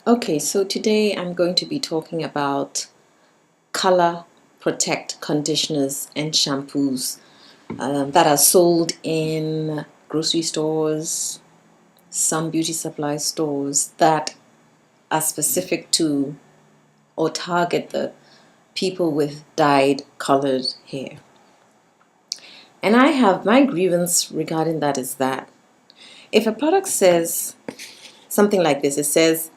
Okay, so today I'm going to be talking about color protect conditioners and shampoos that are sold in grocery stores, some beauty supply stores that are specific to or target the people with dyed colored hair. And I have my grievance regarding that is that if a product says something like this, it says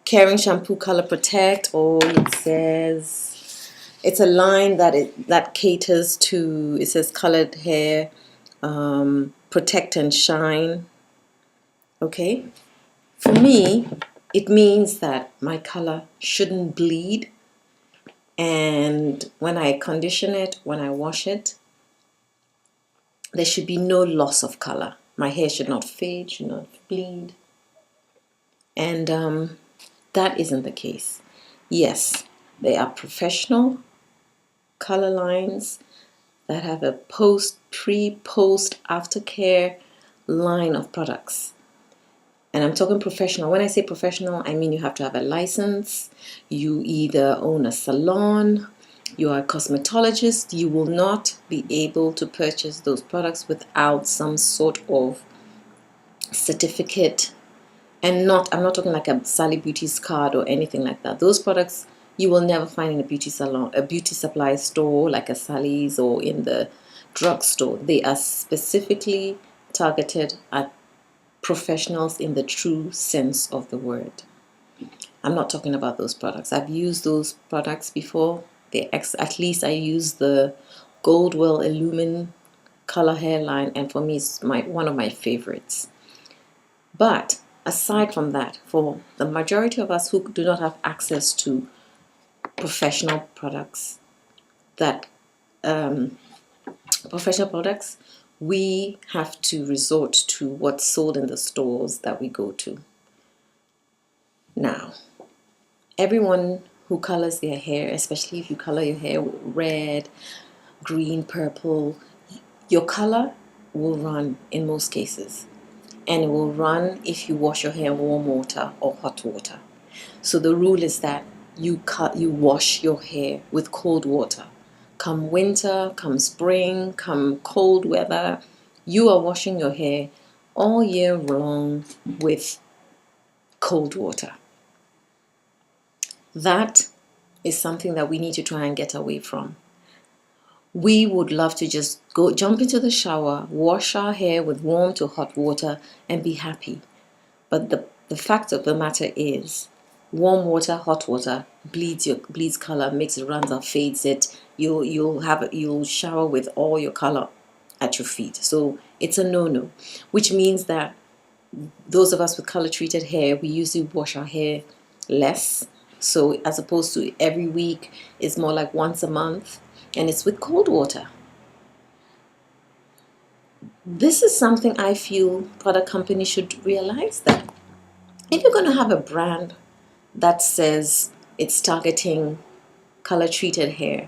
caring shampoo color protect, or it says it's a line that caters to, it says colored hair, protect and shine. Okay, for me it means that my color shouldn't bleed, and when I condition it, when I wash it, there should be no loss of color. My hair should not fade, should not bleed, and that isn't the case. Yes, they are professional color lines that have a pre-post aftercare line of products. And I'm talking professional. When I say professional, I mean you have to have a license. You either own a salon, you are a cosmetologist. You will not be able to purchase those products without some sort of certificate. And I'm not talking like a Sally Beauty's card or anything like that. Those products you will never find in a beauty salon, a beauty supply store like a Sally's, or in the drugstore. They are specifically targeted at professionals in the true sense of the word. I'm not talking about those products. I've used those products before. At least I use the Goldwell Illumin color hairline, and for me it's one of my favorites. But aside from that, for the majority of us who do not have access to professional products, we have to resort to what's sold in the stores that we go to. Now, everyone who colors their hair, especially if you color your hair red, green, purple, your color will run in most cases. And it will run if you wash your hair in warm water or hot water. So the rule is that you wash your hair with cold water. Come winter, come spring, come cold weather, you are washing your hair all year long with cold water. That is something that we need to try and get away from. We would love to just jump into the shower, wash our hair with warm to hot water and be happy. But the fact of the matter is, warm water, hot water bleeds color, makes it, runs off, fades it. You'll shower with all your color at your feet. So it's a no-no, which means that those of us with color treated hair, we usually wash our hair less. So as opposed to every week, it's more like once a month, and it's with cold water. This is something I feel product companies should realize, that if you're going to have a brand that says it's targeting color treated hair,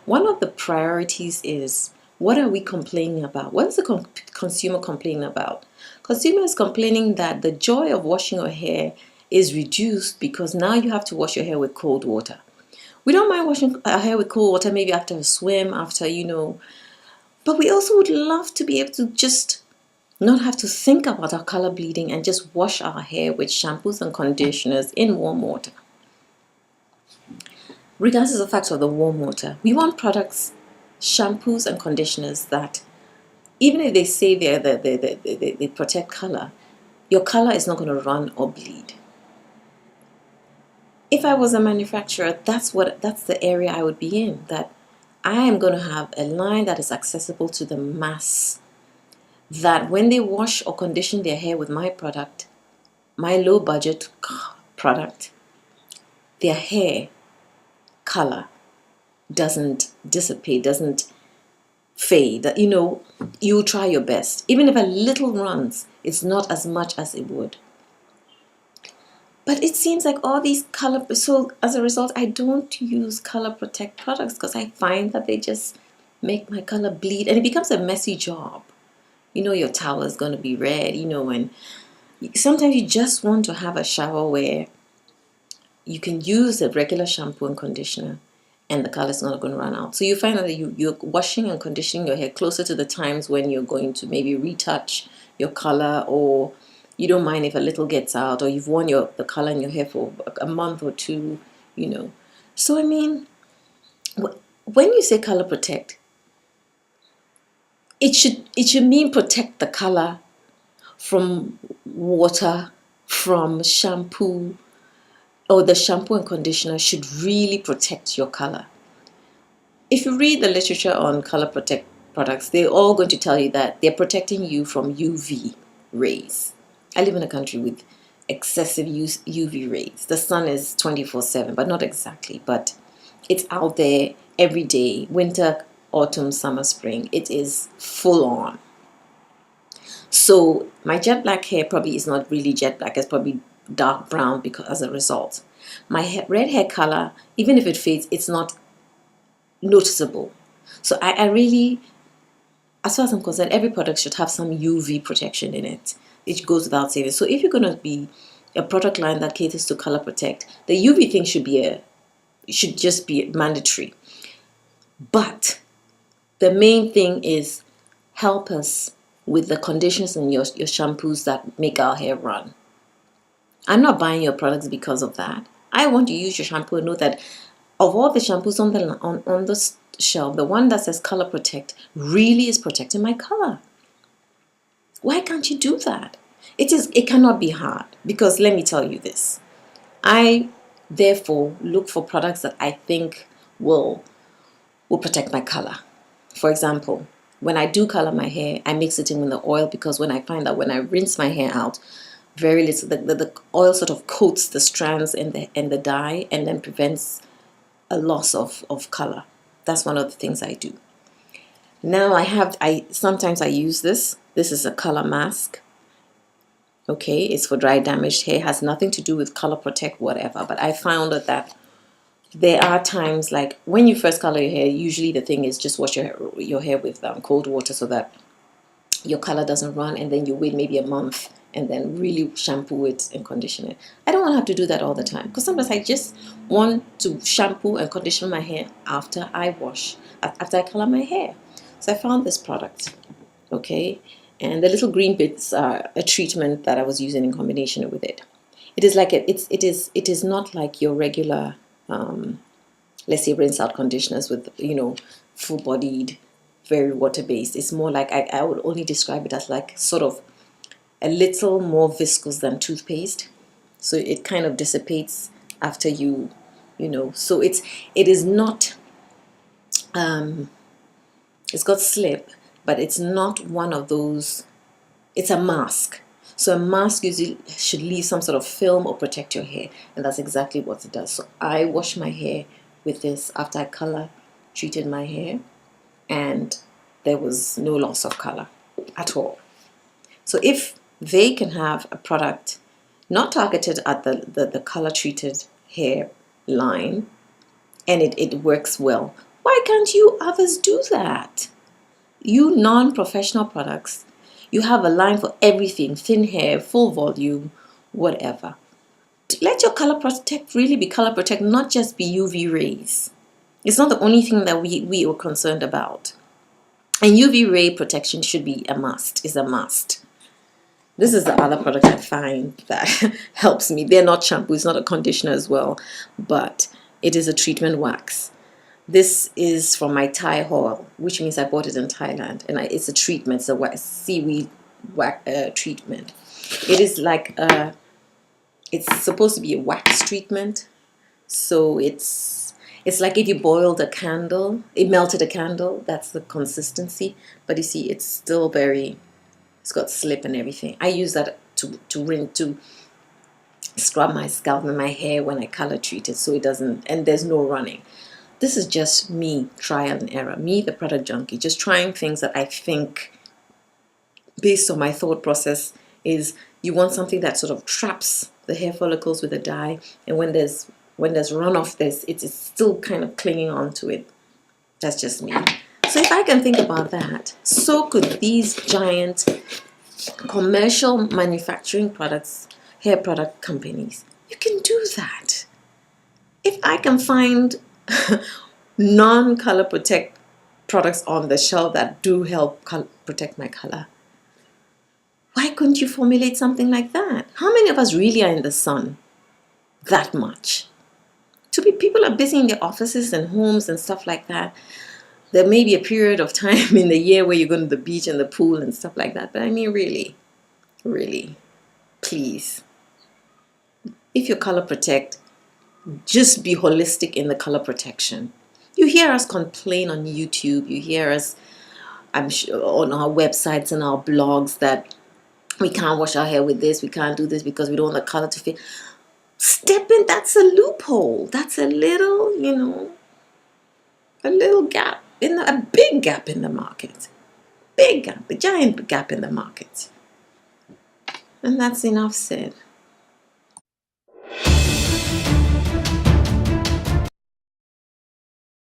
one of the priorities is, what are we complaining about? What is the consumer complaining about? Consumer is complaining that the joy of washing your hair is reduced because now you have to wash your hair with cold water. We don't mind washing our hair with cold water, maybe after a swim, but we also would love to be able to just not have to think about our color bleeding and just wash our hair with shampoos and conditioners in warm water. Regardless of the fact of the warm water, we want products, shampoos and conditioners that, even if they say they protect color, your color is not going to run or bleed. If I was a manufacturer, that's the area I would be in, that I am going to have a line that is accessible to the mass, that when they wash or condition their hair with my product, my low budget product, their hair color doesn't dissipate, doesn't fade. You try your best. Even if a little runs, it's not as much as it would. But it seems like all these so as a result, I don't use color protect products because I find that they just make my color bleed, and it becomes a messy job. Your towel is going to be red, and sometimes you just want to have a shower where you can use a regular shampoo and conditioner and the color is not going to run out. So you find that you're washing and conditioning your hair closer to the times when you're going to maybe retouch your color, or you don't mind if a little gets out, or you've worn the color in your hair for a month or two, you know. So I mean, when you say color protect, it should mean protect the color from water, from shampoo, or the shampoo and conditioner should really protect your color. If you read the literature on color protect products, they're all going to tell you that they're protecting you from UV rays. I live in a country with excessive UV rays. The sun is 24/7, but not exactly, but it's out there every day, winter, autumn, summer, spring. It is full on. So my jet black hair probably is not really jet black. It's probably dark brown because as a result. My red hair color, even if it fades, it's not noticeable. So I really, as far as I'm concerned, every product should have some UV protection in it. It goes without saying. So if you're going to be a product line that caters to color protect, the UV thing should just be mandatory. But the main thing is help us with the conditions in your shampoos that make our hair run. I'm not buying your products because of that. I want to use your shampoo and know that of all the shampoos on the shelf, the one that says color protect really is protecting my color. Why can't you do that? It cannot be hard, because let me tell you this. I therefore look for products that I think will protect my color. For example, when I do color my hair, I mix it in with the oil, because when I find that when I rinse my hair out, very little, the oil sort of coats the strands and the dye, and then prevents a loss of color. That's one of the things I do. Now sometimes I use this. This is a color mask. Okay, it's for dry damaged hair. It has nothing to do with color protect, whatever. But I found that there are times, like when you first color your hair, usually the thing is just wash your hair with cold water so that your color doesn't run, and then you wait maybe a month and then really shampoo it and condition it. I don't want to have to do that all the time, because sometimes I just want to shampoo and condition my hair after I color my hair. So I found this product, okay, and the little green bits are a treatment that I was using in combination with it. It is like it is not like your regular let's say rinse out conditioners with full bodied, very water based. It's more like I would only describe it as like sort of a little more viscous than toothpaste, so it kind of dissipates after so it is not it's got slip, but it's not one of those. It's a mask. So a mask usually should leave some sort of film or protect your hair, and that's exactly what it does. So I wash my hair with this after I color treated my hair, and there was no loss of color at all. So if they can have a product not targeted at the color treated hair line, and it works well, why can't you others do that? You non-professional products, you have a line for everything: thin hair, full volume, whatever. Let your color protect really be color protect, not just be UV rays. It's not the only thing that we are concerned about. And UV ray protection should be a must, is a must. This is the other product I find that helps me. They're not shampoo, it's not a conditioner as well, but it is a treatment wax. This is from my Thai haul, which means I bought it in Thailand, and it's a treatment. It's a seaweed treatment. It is like it's supposed to be a wax treatment. So it's like if you boiled a candle, it melted a candle. That's the consistency. But you see, it's still it's got slip and everything. I use that to scrub my scalp and my hair when I color treat it, so it doesn't, and there's no running. This is just me, trial and error. Me, the product junkie, just trying things that I think, based on my thought process, is you want something that sort of traps the hair follicles with a dye, and when there's runoff, it's still kind of clinging on to it. That's just me. So if I can think about that, so could these giant commercial manufacturing products, hair product companies. You can do that. If I can find non-color protect products on the shelf that do help protect my color, why couldn't you formulate something like that? How many of us really are in the sun that much? People are busy in their offices and homes and stuff like that. There may be a period of time in the year where you're going to the beach and the pool and stuff like that. But I mean, really, really, please, if you color protect, just be holistic in the color protection. You hear us complain on YouTube. You hear us, I'm sure, on our websites and our blogs that we can't wash our hair with this, we can't do this because we don't want the color to fit. Step in, that's a loophole. That's a little, a little gap, a big gap in the market. Big gap, a giant gap in the market. And that's enough said.